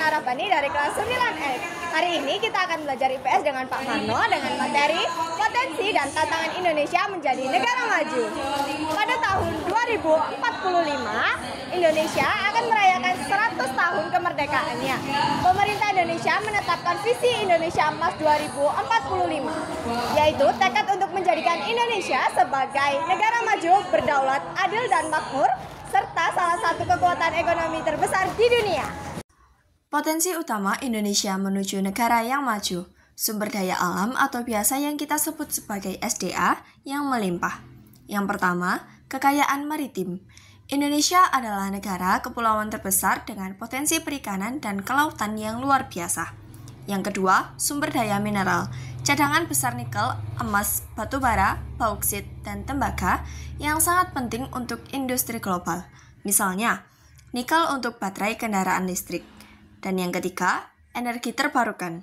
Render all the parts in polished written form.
Sarah Bani dari kelas 9F. Hari ini kita akan belajar IPS dengan Pak Marno dengan materi potensi dan tantangan Indonesia menjadi negara maju. Pada tahun 2045, Indonesia akan merayakan 100 tahun kemerdekaannya. Pemerintah Indonesia menetapkan visi Indonesia Emas 2045, yaitu tekad untuk menjadikan Indonesia sebagai negara maju, berdaulat, adil dan makmur, serta salah satu kekuatan ekonomi terbesar di dunia. Potensi utama Indonesia menuju negara yang maju, sumber daya alam atau biasa yang kita sebut sebagai SDA yang melimpah. Yang pertama, kekayaan maritim. Indonesia adalah negara kepulauan terbesar dengan potensi perikanan dan kelautan yang luar biasa. Yang kedua, sumber daya mineral. Cadangan besar nikel, emas, batu bara, bauksit, dan tembaga yang sangat penting untuk industri global. Misalnya, nikel untuk baterai kendaraan listrik. Dan yang ketiga, energi terbarukan.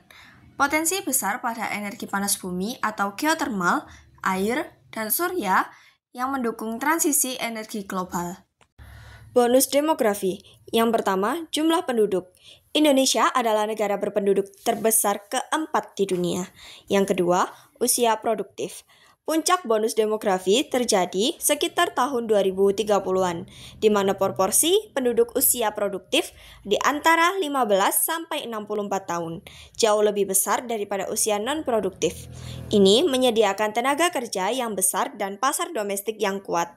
Potensi besar pada energi panas bumi atau geotermal, air, dan surya yang mendukung transisi energi global. Bonus demografi. Yang pertama, jumlah penduduk. Indonesia adalah negara berpenduduk terbesar keempat di dunia. Yang kedua, usia produktif. Puncak bonus demografi terjadi sekitar tahun 2030-an, di mana proporsi penduduk usia produktif di antara 15 sampai 64 tahun, jauh lebih besar daripada usia non-produktif. Ini menyediakan tenaga kerja yang besar dan pasar domestik yang kuat.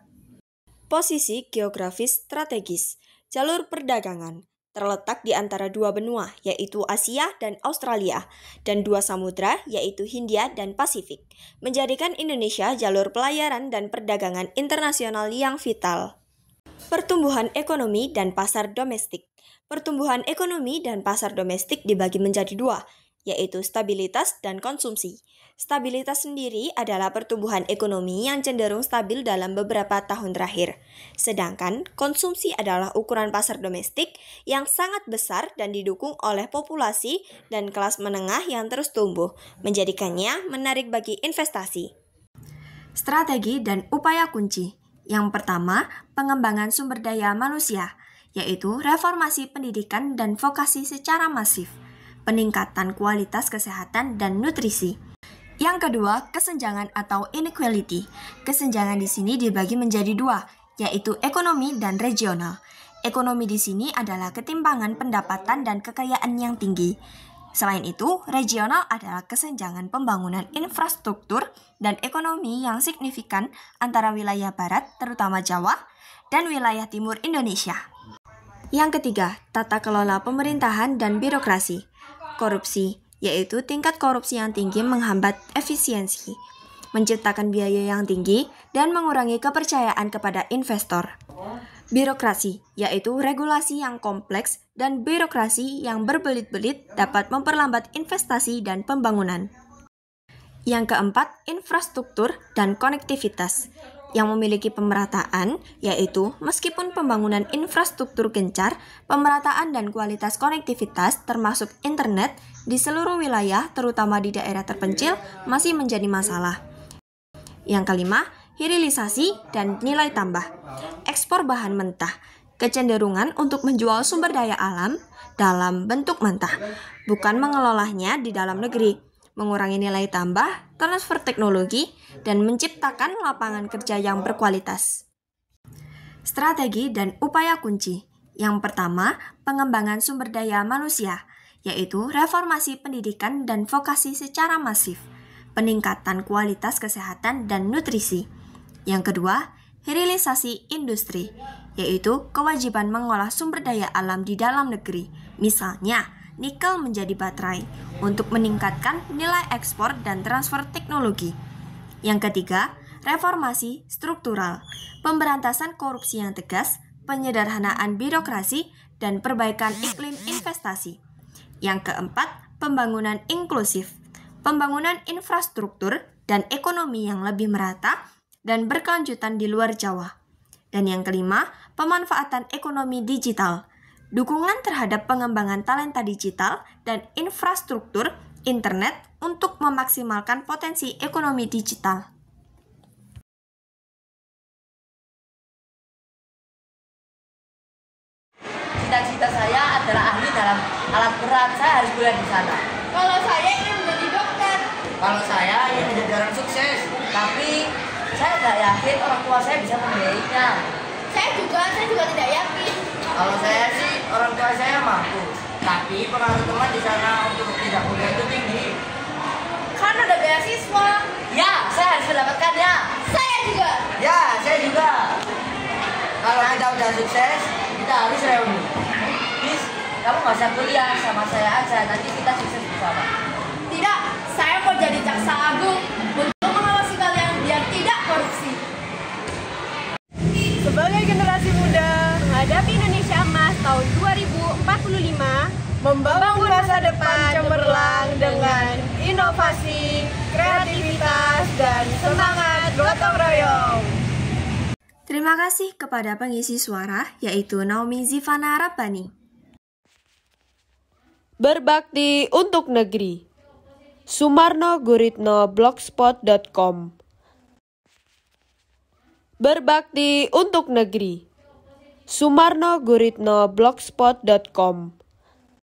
Posisi geografis strategis, jalur perdagangan, terletak di antara dua benua, yaitu Asia dan Australia, dan dua samudra, yaitu Hindia dan Pasifik, menjadikan Indonesia jalur pelayaran dan perdagangan internasional yang vital. Pertumbuhan ekonomi dan pasar domestik. Pertumbuhan ekonomi dan pasar domestik dibagi menjadi dua, yaitu stabilitas dan konsumsi. Stabilitas sendiri adalah pertumbuhan ekonomi yang cenderung stabil dalam beberapa tahun terakhir. Sedangkan konsumsi adalah ukuran pasar domestik yang sangat besar dan didukung oleh populasi dan kelas menengah yang terus tumbuh, menjadikannya menarik bagi investasi. Strategi dan upaya kunci. Yang pertama, pengembangan sumber daya manusia, yaitu reformasi pendidikan dan vokasi secara masif, peningkatan kualitas kesehatan dan nutrisi. Yang kedua, kesenjangan atau inequality. Kesenjangan di sini dibagi menjadi dua, yaitu ekonomi dan regional. Ekonomi di sini adalah ketimpangan pendapatan dan kekayaan yang tinggi. Selain itu, regional adalah kesenjangan pembangunan infrastruktur dan ekonomi yang signifikan antara wilayah barat, terutama Jawa, dan wilayah timur Indonesia. Yang ketiga, tata kelola pemerintahan dan birokrasi. Korupsi, yaitu tingkat korupsi yang tinggi menghambat efisiensi, menciptakan biaya yang tinggi, dan mengurangi kepercayaan kepada investor. Birokrasi, yaitu regulasi yang kompleks dan birokrasi yang berbelit-belit dapat memperlambat investasi dan pembangunan. Yang keempat, infrastruktur dan konektivitas yang memiliki pemerataan, yaitu meskipun pembangunan infrastruktur gencar, pemerataan dan kualitas konektivitas termasuk internet di seluruh wilayah, terutama di daerah terpencil, masih menjadi masalah. Yang kelima, hilirisasi dan nilai tambah. Ekspor bahan mentah, kecenderungan untuk menjual sumber daya alam dalam bentuk mentah, bukan mengelolanya di dalam negeri, mengurangi nilai tambah, transfer teknologi, dan menciptakan lapangan kerja yang berkualitas. Strategi dan upaya kunci. Yang pertama, pengembangan sumber daya manusia, yaitu reformasi pendidikan dan vokasi secara masif, peningkatan kualitas kesehatan dan nutrisi. Yang kedua, hilirisasi industri, yaitu kewajiban mengolah sumber daya alam di dalam negeri, misalnya nikel menjadi baterai, untuk meningkatkan nilai ekspor dan transfer teknologi. Yang ketiga, reformasi struktural, pemberantasan korupsi yang tegas, penyederhanaan birokrasi, dan perbaikan iklim investasi. Yang keempat, pembangunan inklusif, pembangunan infrastruktur dan ekonomi yang lebih merata dan berkelanjutan di luar Jawa. Dan yang kelima, pemanfaatan ekonomi digital, dukungan terhadap pengembangan talenta digital dan infrastruktur internet untuk memaksimalkan potensi ekonomi digital. cita-cita saya adalah ahli dalam alat berat. Saya harus kuliah di sana. Kalau saya ingin menjadi dokter. Kalau saya ingin menjadi orang sukses, tapi saya nggak yakin orang tua saya bisa membiayainya. Saya juga tidak yakin. Kalau saya sih orang tua saya mampu, tapi pengaruh teman di sana untuk tidak kuliah itu tinggi. Kan ada beasiswa. Ya, saya harus mendapatkannya. Saya juga. Ya, saya juga. Kalau kita udah sukses, kita harus reuni. Bis, kamu nggak usah kuliah sama saya aja, nanti kita sukses bersama. Tidak, saya mau jadi jaksa agung untuk mengawasi kalian biar tidak korupsi. Sebagai generasi muda Menghadapi Indonesia Emas tahun 2045, membangun masa depan cemerlang dengan inovasi, kreativitas, dan semangat gotong royong. Terima kasih kepada pengisi suara, yaitu Naomi Zivana Rabbani. Berbakti untuk negeri. Sumarno Guritno blogspot.com. Berbakti untuk negeri. Sumarno Guritno blogspot.com.